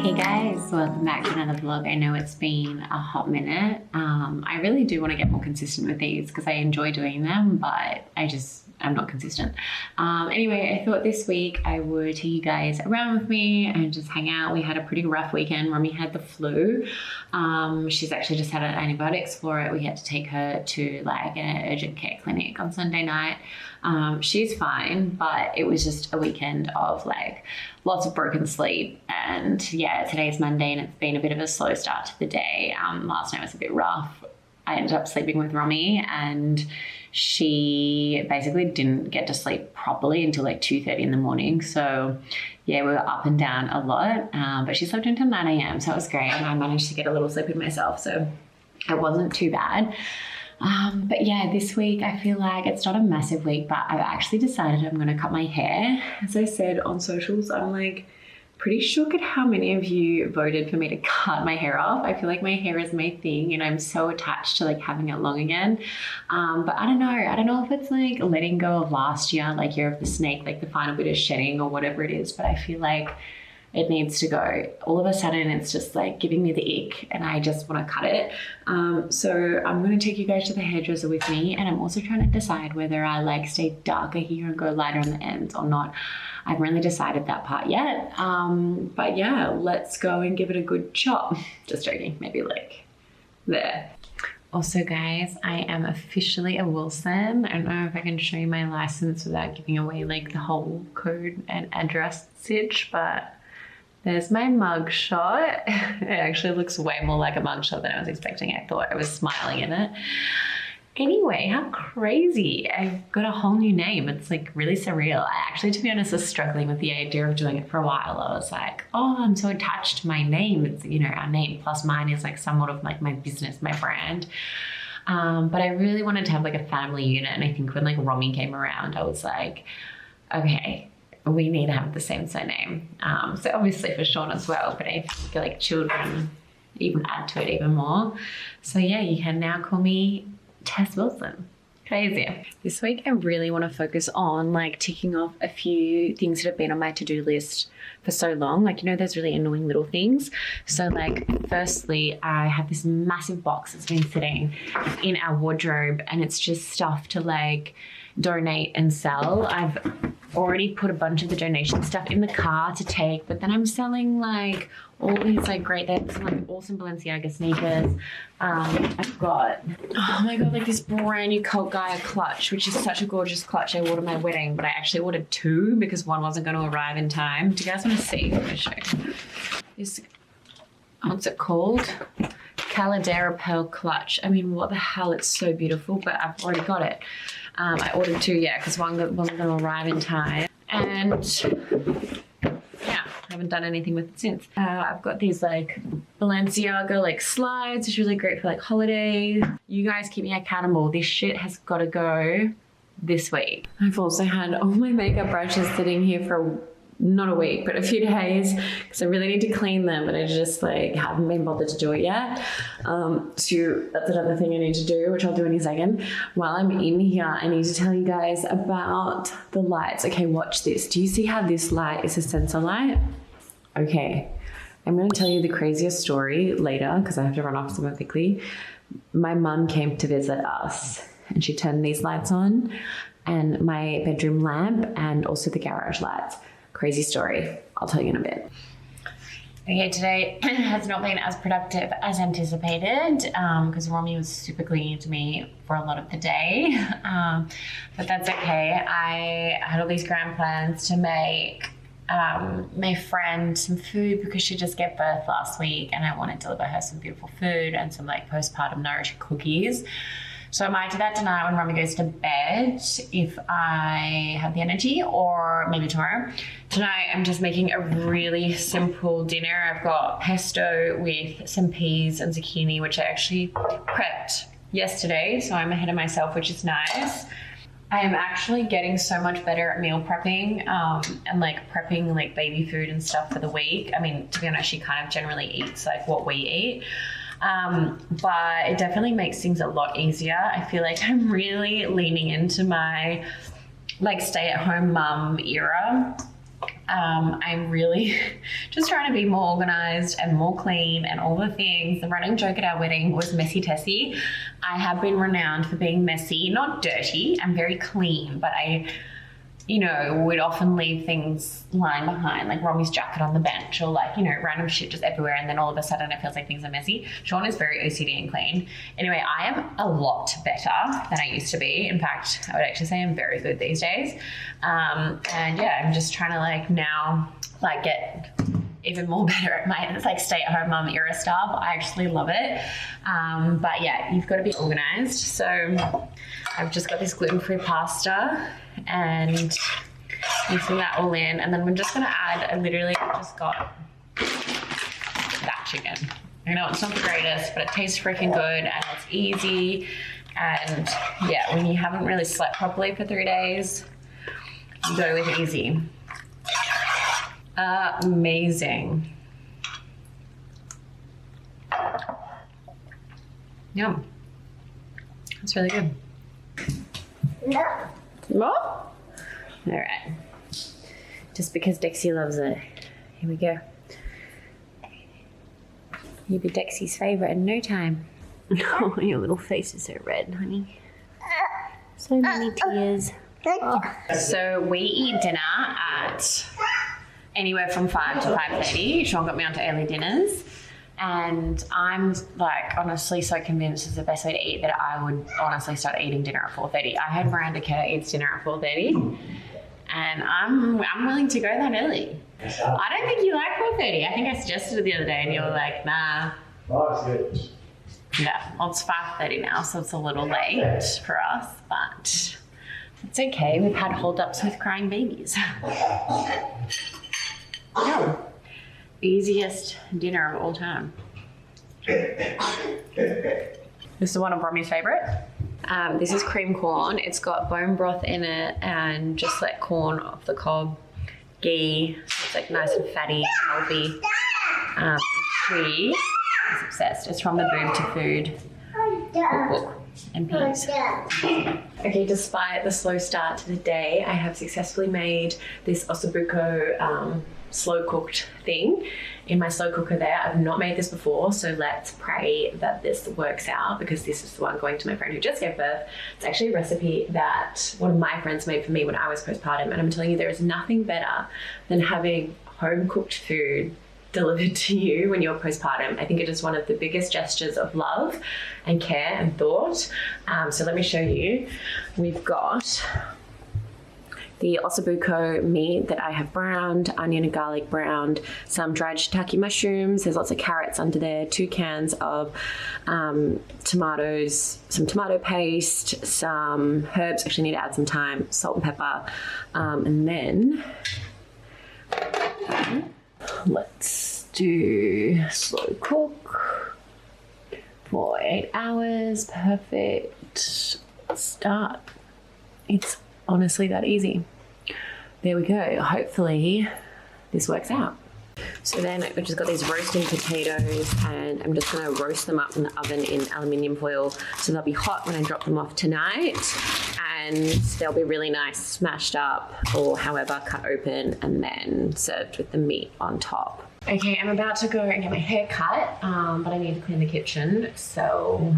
Hey guys, welcome back to another vlog. I know it's been a hot minute. I really do want to get more consistent with these because I enjoy doing them, but I'm not consistent. Anyway, I thought this week I would take you guys around with me and just hang out. We had a pretty rough weekend. Romee had the flu. She's actually just had antibiotics for it. We had to take her to like an urgent care clinic on Sunday night. She's fine, but it was just a weekend of like lots of broken sleep. And yeah, today's Monday and it's been a bit of a slow start to the day. Last night was a bit rough. I ended up sleeping with Romee and she basically didn't get to sleep properly until like 2:30 in the morning. So yeah, we were up and down a lot, but she slept until 9 a.m. So it was great. And I managed to get a little sleep in myself. So it wasn't too bad. But yeah, this week I feel like it's not a massive week, but I've actually decided I'm going to cut my hair. As I said on socials, I'm like pretty shook at how many of you voted for me to cut my hair off. I feel like my hair is my thing and I'm so attached to like having it long again. But I don't know if it's like letting go of last year, like year of the snake, like the final bit of shedding or whatever it is, but I feel like it needs to go. All of a sudden it's just like giving me the ick and I just want to cut it. So I'm going to take you guys to the hairdresser with me, and I'm also trying to decide whether I like stay darker here and go lighter on the ends or not. I haven't really decided that part yet. But yeah, let's go and give it a good chop. Just joking, maybe like there. Also guys, I am officially a Wilson. I don't know if I can show you my license without giving away like the whole code and address sitch, but there's my mug shot. It actually looks way more like a mug shot than I was expecting. I thought I was smiling in it. Anyway, how crazy. I've got a whole new name. It's like really surreal. I actually, to be honest, was struggling with the idea of doing it for a while. I was like, oh, I'm so attached to my name. It's, you know, our name plus mine is like somewhat of like my business, my brand. But I really wanted to have like a family unit. And I think when like Romee came around, I was like, okay, we need to have the same surname. So obviously for Sean as well, but I feel like children even add to it even more. So yeah, you can now call me Tess Wilson. Crazy. This week I really want to focus on like ticking off a few things that have been on my to-do list for so long. Like, you know, there's really annoying little things. So like, firstly, I have this massive box that's been sitting in our wardrobe and it's just stuff to like donate and sell. I've already put a bunch of the donation stuff in the car to take, but then I'm selling like all these like great, there's some like awesome Balenciaga sneakers. I've got, oh my God, like this brand new Cult Gaia clutch, which is such a gorgeous clutch I wore to my wedding, but I actually ordered two because one wasn't going to arrive in time. Do you guys want to see? Let me show you. This, what's it called? Caldera Pearl clutch. I mean, what the hell? It's so beautiful, but I've already got it. I ordered two, yeah, because one wasn't going to arrive in time. And yeah, I haven't done anything with it since. I've got these like Balenciaga like slides, which is really great for like holidays. You guys keep me accountable. This shit has got to go this week. I've also had all my makeup brushes sitting here for not a week, but a few days because I really need to clean them, but I just like haven't been bothered to do it yet. So that's another thing I need to do, which I'll do in a second. While I'm in here, I need to tell you guys about the lights. Okay, watch this. Do you see how this light is a sensor light? Okay, I'm going to tell you the craziest story later because I have to run off somewhere quickly. My mum came to visit us and she turned these lights on and my bedroom lamp and also the garage lights. Crazy story. I'll tell you in a bit. Okay, today has not been as productive as anticipated because Romee was super clingy to me for a lot of the day. But that's okay. I had all these grand plans to make my friend some food because she just gave birth last week and I want to deliver her some beautiful food and some like postpartum nourishing cookies. So I might do that tonight when Romee goes to bed if I have the energy, or maybe tomorrow. Tonight I'm just making a really simple dinner. I've got pesto with some peas and zucchini, which I actually prepped yesterday. So I'm ahead of myself, which is nice. I am actually getting so much better at meal prepping and like prepping like baby food and stuff for the week. I mean, to be honest, she kind of generally eats like what we eat. But it definitely makes things a lot easier. I feel like I'm really leaning into my like stay-at-home mum era I'm really just trying to be more organized and more clean and all the things. The running joke at our wedding was messy Tessie. I have been renowned for being messy, not dirty. I'm very clean, but I, you know, would often leave things lying behind, like Romee's jacket on the bench or like, you know, random shit just everywhere. And then all of a sudden it feels like things are messy. Sean is very OCD and clean. Anyway, I am a lot better than I used to be. In fact, I would actually say I'm very good these days. And yeah, I'm just trying to like now like get even more better at my like stay-at-home mum era stuff. I actually love it. But yeah, you've got to be organized. So I've just got this gluten-free pasta and mixing that all in. And then we're just going to add, I literally just got that chicken. I know it's not the greatest, but it tastes freaking good and it's easy. And yeah, when you haven't really slept properly for 3 days, go with easy. Amazing. Yum. That's really good. More? All right. Just because Dexy loves it. Here we go. You'll be Dexy's favorite in no time. Oh, your little face is so red, honey. So many tears. Oh. So we eat dinner at anywhere from 5 to 5:30. Sean got me onto early dinners. And I'm like honestly so convinced it's the best way to eat that I would honestly start eating dinner at 4:30. I heard Miranda Kerr eats dinner at 4:30 and I'm willing to go that early. I don't think you like 4:30. I think I suggested it the other day and you were like, nah. Yeah, well it's 5:30 now, so it's a little late for us, but it's okay. We've had hold-ups with crying babies. Yeah. Easiest dinner of all time. This is one of Romee's favorite. This is cream corn. It's got bone broth in it and just like corn off the cob, ghee. It's like nice and fatty, healthy. She is obsessed. It's from the Boob to Food cookbook and peas. Okay, despite the slow start to the day, I have successfully made this ossobuco slow cooked thing in my slow cooker there. I've not made this before, so let's pray that this works out because this is the one going to my friend who just gave birth. It's actually a recipe that one of my friends made for me when I was postpartum, and I'm telling you there is nothing better than having home cooked food delivered to you when you're postpartum. I think it is one of the biggest gestures of love and care and thought. So let me show you. We've got the ossobuco meat that I have browned, onion and garlic browned, some dried shiitake mushrooms, there's lots of carrots under there, 2 cans of tomatoes, some tomato paste, some herbs, actually need to add some thyme, salt and pepper, and then let's do slow cook for 8 hours, perfect, start. It's honestly that easy. There we go. Hopefully this works out. So then I've just got these roasting potatoes and I'm just going to roast them up in the oven in aluminium foil so they'll be hot when I drop them off tonight, and they'll be really nice smashed up or however cut open and then served with the meat on top. Okay, I'm about to go and get my hair cut, but I need to clean the kitchen, so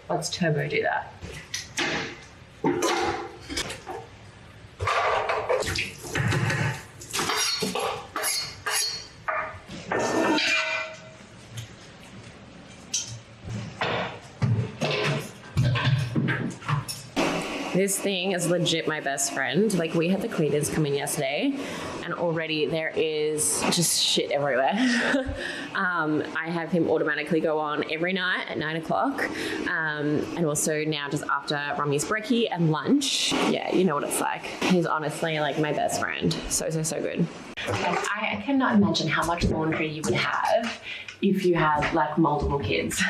let's turbo do that. This thing is legit my best friend. Like, we had the cleaners come in yesterday and already there is just shit everywhere. I have him automatically go on every night at 9 o'clock. And also now just after Romee's brekkie and lunch. Yeah, you know what it's like. He's honestly like my best friend. So good. I cannot imagine how much laundry you would have if you had like multiple kids.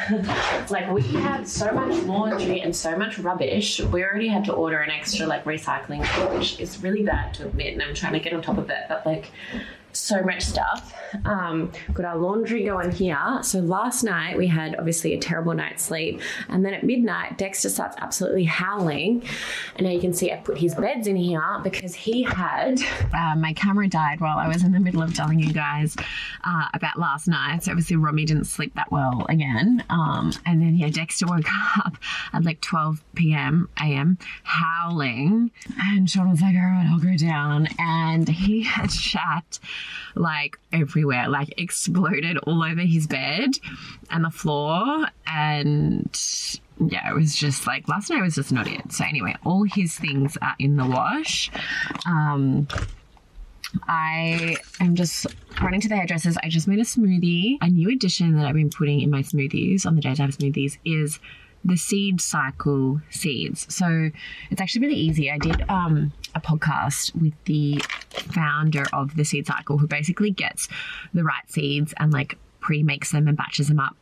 Like, we had so much laundry and so much rubbish. We already had to order an extra like recycling, which is really bad to admit, and I'm trying to get on top of it, but like so much stuff. Got our laundry going here. So last night we had obviously a terrible night's sleep, and then at midnight Dexter starts absolutely howling, and now you can see I put his beds in here because he had my camera died while I was in the middle of telling you guys about last night. So obviously Romee didn't sleep that well again, and then Dexter woke up at like 12 a.m. howling, and Sean was like, all right, I'll go down, and he had shat like everywhere, like exploded all over his bed and the floor, and it was just like last night was just not it. So anyway, all his things are in the wash. I am just running to the hairdressers. I just made a smoothie. A new addition that I've been putting in my smoothies on the days I have smoothies is the seed cycle seeds. So it's actually really easy. I did a podcast with the founder of the seed cycle, who basically gets the right seeds and like pre-makes them and batches them up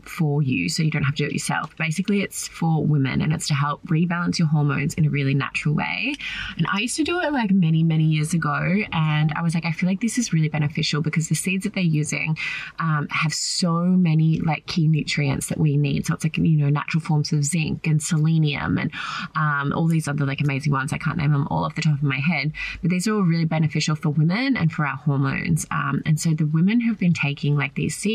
for you, so you don't have to do it yourself. Basically, it's for women, and it's to help rebalance your hormones in a really natural way. And I used to do it like many years ago, and I was like, I feel like this is really beneficial because the seeds that they're using have so many like key nutrients that we need. So it's like, natural forms of zinc and selenium and all these other like amazing ones. I can't name them all off the top of my head, but these are all really beneficial for women and for our hormones. And so the women who've been taking like these seeds,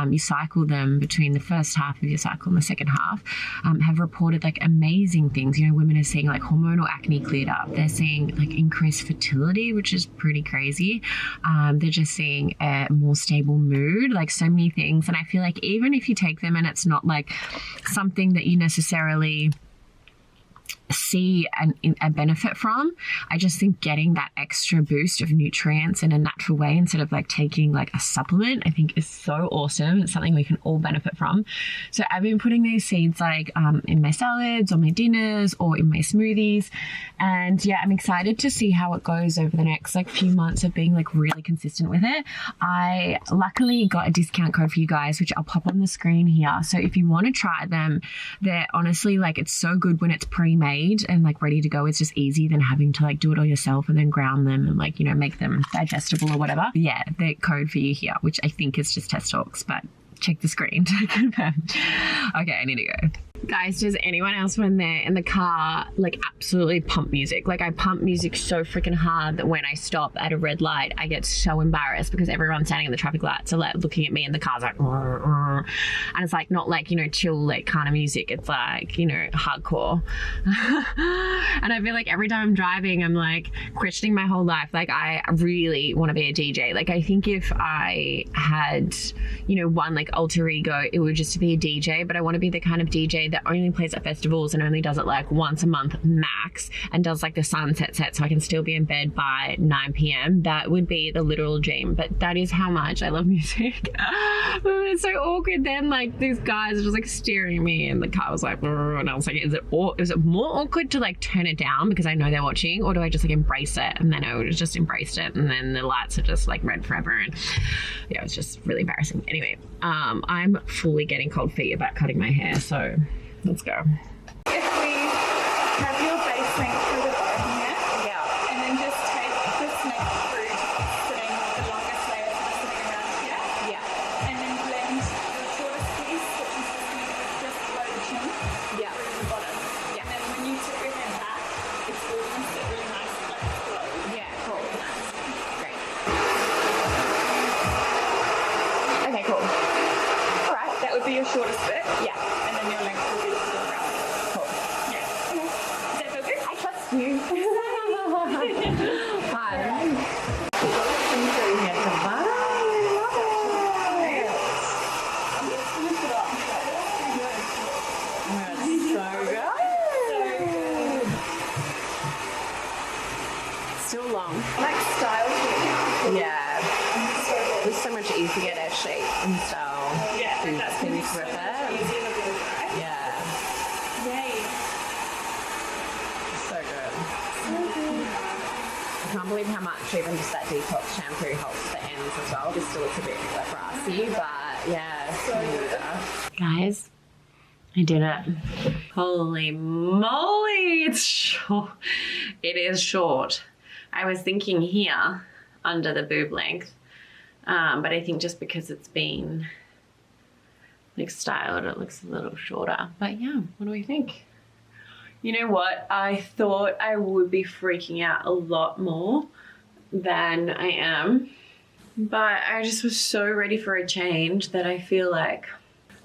you cycle them between the first half of your cycle and the second half, have reported like amazing things. Women are seeing like hormonal acne cleared up. They're seeing like increased fertility, which is pretty crazy. They're just seeing a more stable mood, like so many things. And I feel like even if you take them and it's not like something that you necessarily see a benefit from, I just think getting that extra boost of nutrients in a natural way instead of like taking like a supplement, I think is so awesome. It's something we can all benefit from. So I've been putting these seeds like in my salads or my dinners or in my smoothies, and I'm excited to see how it goes over the next like few months of being like really consistent with it. I luckily got a discount code for you guys, which I'll pop on the screen here. So if you want to try them, they're honestly like, it's so good when it's pre-made and like ready to go. It's just easy than having to like do it all yourself and then ground them and like make them digestible or whatever. The code for you here, which I think is just Test Talks, but check the screen to confirm. Okay, I need to go. Guys, does anyone else when they're in the car like absolutely pump music? Like I pump music so freaking hard that when I stop at a red light, I get so embarrassed because everyone's standing in the traffic lights are like looking at me and the car's like, and it's like not like, chill like kind of music. It's like, hardcore. And I feel like every time I'm driving, I'm like questioning my whole life. Like I really want to be a DJ. Like I think if I had, one like alter ego, it would just be a DJ, but I want to be the kind of DJ that only plays at festivals and only does it like once a month max and does like the sunset set so I can still be in bed by 9 p.m. That would be the literal dream, but that is how much I love music. It's so awkward then, like these guys are just like staring at me and the car was like, and I was like, is it more awkward to like turn it down because I know they're watching, or do I just like embrace it? And then I would have just embraced it, and then the lights are just like red forever, and it's just really embarrassing. Anyway, I'm fully getting cold feet about cutting my hair, so let's go. If we have your base length through the bottom here, and then just take the snake fruit sitting the longest layer sitting around here, and then blend the shortest piece, which is just below the chin, through the bottom. And then when you tip your head back, it's all going to sit really nice, like flow. Cool. Really nice. Great. Okay, cool. All right, that would be your shortest bit. And then your length will be the round. Cool. Okay. Does that feel good? I trust you. Still long. Like style to it. It's so much easier to shape and style. That's things with it. easy to do, right? Yay. So good. I can't believe how much even just that detox shampoo helps the ends as well. This still looks a bit like brassy, but So good. Guys, I did it. Holy moly, it's short. It is short. I was thinking here, under the boob length. But I think just because it's been like styled, it looks a little shorter. But yeah, what do we think? You know what? I thought I would be freaking out a lot more than I am. But I just was so ready for a change that I feel like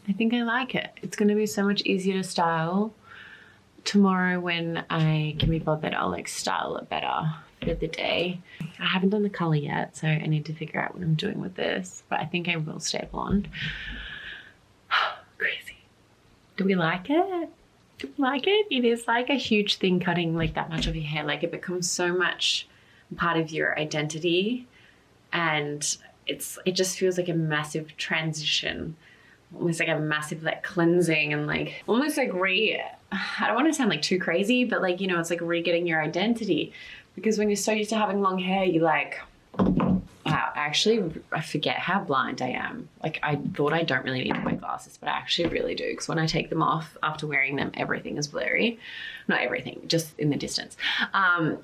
I think I like it. It's going to be so much easier to style. Tomorrow when I can be bothered, I'll like style it better for the day. I haven't done the colour yet, so I need to figure out what I'm doing with this. But I think I will stay blonde. Crazy. Do we like it? Do we like it? It is like a huge thing cutting like that much of your hair. Like it becomes so much part of your identity, and it just feels like a massive transition, almost like a massive like cleansing, and like almost like I don't want to sound like too crazy, but like, you know, it's like re-getting your identity, because when you're so used to having long hair, you're like, wow, I forget how blind I am. Like I thought I don't really need to wear glasses, but I actually really do, because when I take them off after wearing them, everything is blurry. Not everything, just in the distance.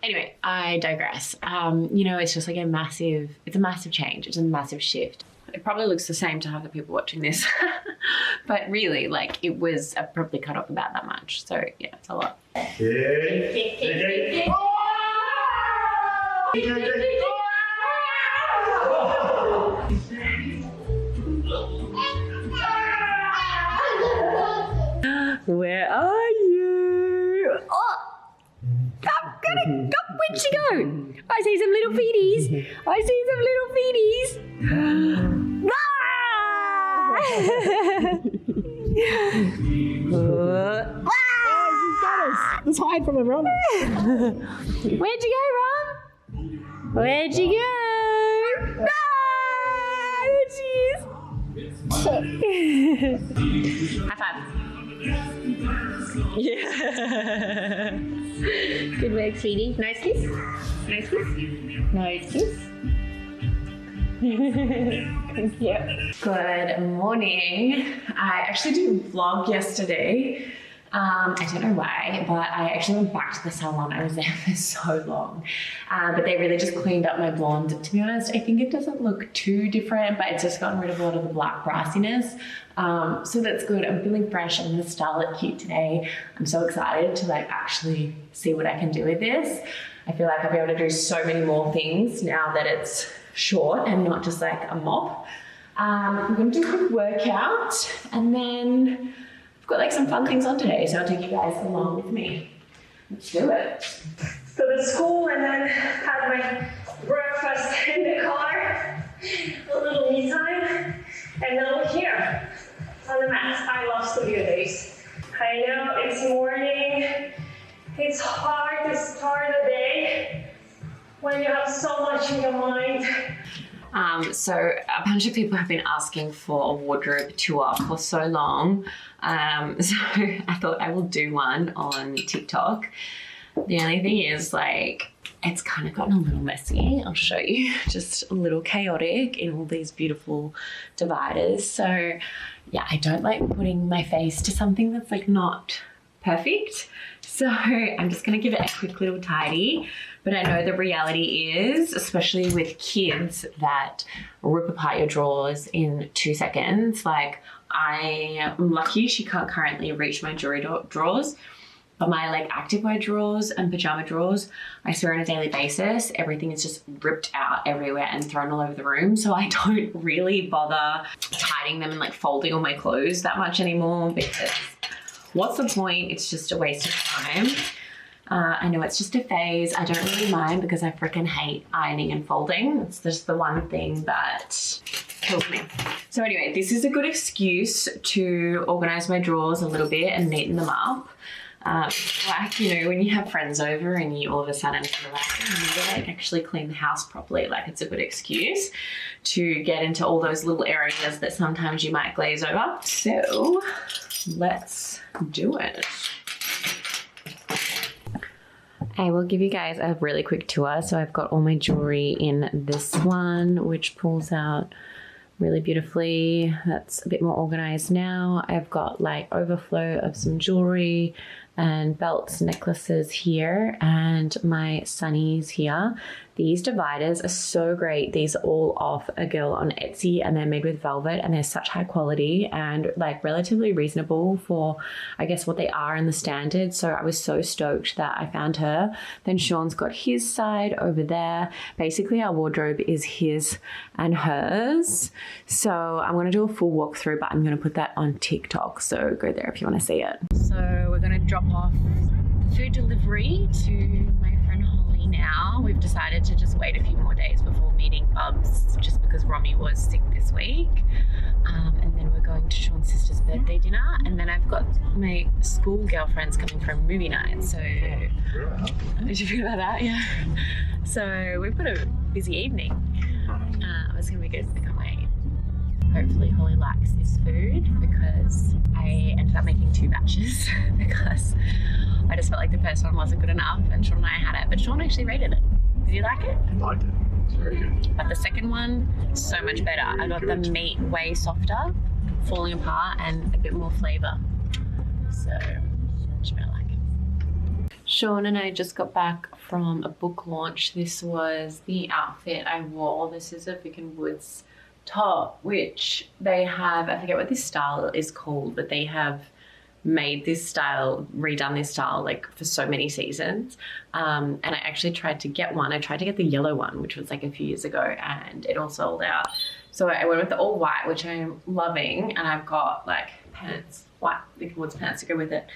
Anyway, I digress. You know, it's just like it's a massive change. It's a massive shift. It probably looks the same to other people watching this, but really, like, I probably cut off about that much. So yeah, it's a lot. Where are you? Oh, where'd she go? I see some little feeties. Let's hide from him, Ron. Where'd you go, Ron? Where'd you go? There she is. High five. Yeah. Good work, sweetie. Nice kiss. Nice kiss. Nice kiss. Thank you. Good morning. I actually did a vlog yesterday. I don't know why, but I actually went back to the salon. I was there for so long. But they really just cleaned up my blonde. To be honest, I think it doesn't look too different, but it's just gotten rid of a lot of the black brassiness. So that's good. I'm feeling fresh. I'm going to style it cute today. I'm so excited to like actually see what I can do with this. I feel like I'll be able to do so many more things now that it's short and not just like a mop. I'm going to do a quick workout, and then got like some fun things on today, so I'll take you guys along with me. Let's do it. Go to school and then had my breakfast in the car, a little me time, and now we're here on the mat. I love studio days. I know it's morning, it's hard to start the day when you have so much in your mind. So a bunch of people have been asking for a wardrobe tour for so long. So I thought I will do one on TikTok. The only thing is, like, it's kind of gotten a little messy. I'll show you. Just a little chaotic in all these beautiful dividers. So yeah, I don't like putting my face to something that's like not perfect. So I'm just going to give it a quick little tidy. But I know the reality is, especially with kids that rip apart your drawers in 2 seconds, like I am lucky she can't currently reach my jewelry drawers, but my like activewear drawers and pajama drawers, I swear on a daily basis, everything is just ripped out everywhere and thrown all over the room. So I don't really bother hiding them and like folding all my clothes that much anymore, because what's the point? It's just a waste of time. I know it's just a phase. I don't really mind because I freaking hate ironing and folding. It's just the one thing that kills me. So anyway, this is a good excuse to organize my drawers a little bit and neaten them up. Like, you know, when you have friends over and you all of a sudden feel like, you need to like actually clean the house properly, like it's a good excuse to get into all those little areas that sometimes you might glaze over. So let's do it. I will give you guys a really quick tour. So I've got all my jewelry in this one, which pulls out really beautifully. That's a bit more organized now. I've got like overflow of some jewelry and belts, necklaces here, and my sunnies here. These dividers are so great. These are all off a girl on Etsy, and they're made with velvet, and they're such high quality and like relatively reasonable for, I guess, what they are in the standard. So I was so stoked that I found her. Then Sean's got his side over there. Basically our wardrobe is his and hers. So I'm going to do a full walkthrough, but I'm going to put that on TikTok. So go there if you want to see it. So we're going to drop off the food delivery to my friend Holly now. We've decided to just wait a few more days before meeting Bubs, just because Romee was sick this week. And then we're going to Sean's sister's birthday dinner, and then I've got my school girlfriends coming for a movie night. So did you feel about that? Yeah. So we've got a busy evening. It's gonna be good. I can't wait. Hopefully Holly likes this food, because I ended up making 2 batches because I just felt like the first one wasn't good enough, and Sean and I had it, but Sean actually rated it. Did you like it? I liked it. It's very good. But the second one, so much better. I got the meat way softer, falling apart, and a bit more flavour. So, much better like. Sean and I just got back from a book launch. This was the outfit I wore. This is a Vic and Woods top, which they have, I forget what this style is called, but they have made this style, redone this style like for so many seasons. And I actually tried to get one. I tried to get the yellow one, which was like a few years ago, and it all sold out. So I went with the all white, which I'm loving, and I've got like pants, white Vic and Woods pants to go with it.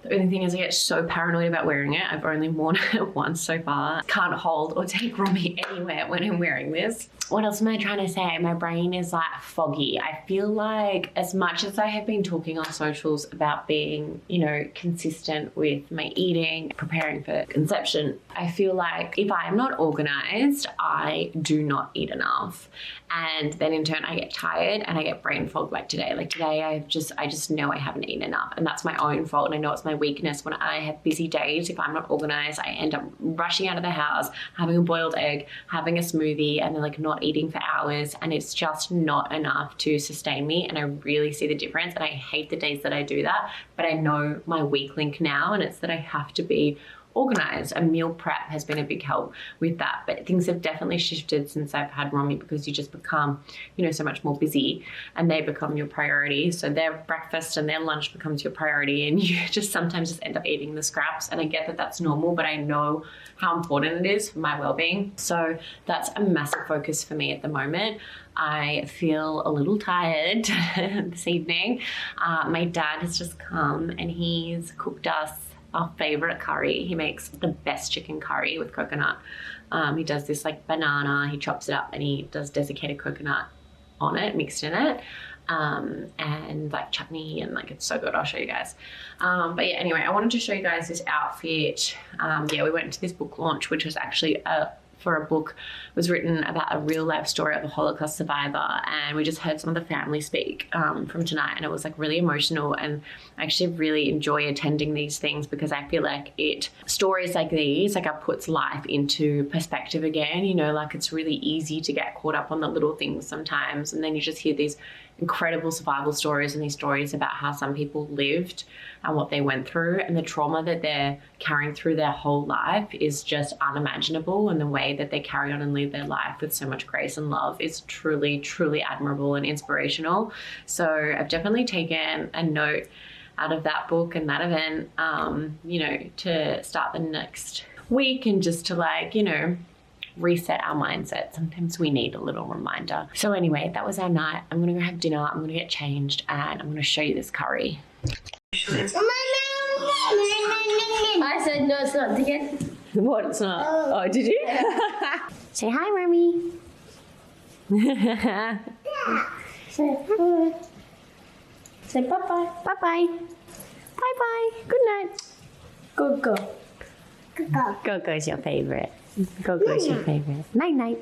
The only thing is I get so paranoid about wearing it. I've only worn it once so far. Can't hold or take Romee anywhere when I'm wearing this. What else am I trying to say? My brain is like foggy. I feel like as much as I have been talking on socials about being, you know, consistent with my eating, preparing for conception, I feel like if I am not organized, I do not eat enough. And then in turn I get tired and I get brain fog like today. Like today I just know I haven't eaten enough, and that's my own fault, and I know it's my weakness. When I have busy days, if I'm not organized, I end up rushing out of the house, having a boiled egg, having a smoothie, and then like not eating for hours, and it's just not enough to sustain me. And I really see the difference, and I hate the days that I do that, but I know my weak link now, and it's that I have to be organized. A meal prep has been a big help with that, but things have definitely shifted since I've had Romee, because you just become, you know, so much more busy, and they become your priority. So their breakfast and their lunch becomes your priority, and you just sometimes just end up eating the scraps. And I get that that's normal, but I know how important it is for my well-being. So that's a massive focus for me at the moment. I feel a little tired this evening. My dad has just come and he's cooked us our favorite curry. He makes the best chicken curry with coconut. He does this like banana, he chops it up and he does desiccated coconut on it, mixed in it, and like chutney, and like it's so good. I'll show you guys. But yeah, anyway, I wanted to show you guys this outfit. Yeah, we went to this book launch, which was actually for a book, was written about a real life story of a Holocaust survivor, and we just heard some of the family speak from tonight, and it was like really emotional. And I actually really enjoy attending these things because I feel like stories like these like puts life into perspective again, you know, like it's really easy to get caught up on the little things sometimes, and then you just hear these incredible survival stories and these stories about how some people lived and what they went through, and the trauma that they're carrying through their whole life is just unimaginable, and the way that they carry on and live their life with so much grace and love is truly, truly admirable and inspirational. So I've definitely taken a note out of that book and that event, you know, to start the next week, and just to like, you know, reset our mindset. Sometimes we need a little reminder. So anyway, that was our night. I'm gonna go have dinner, I'm gonna get changed, and I'm gonna show you this curry. I said no, it's not again. What? It's not? Oh, did you? Say hi, Romee. Say bye-bye. Bye-bye. Bye-bye. Good night. Go. Go-Go's your favorite. Go-Go's your favorite. Night-night.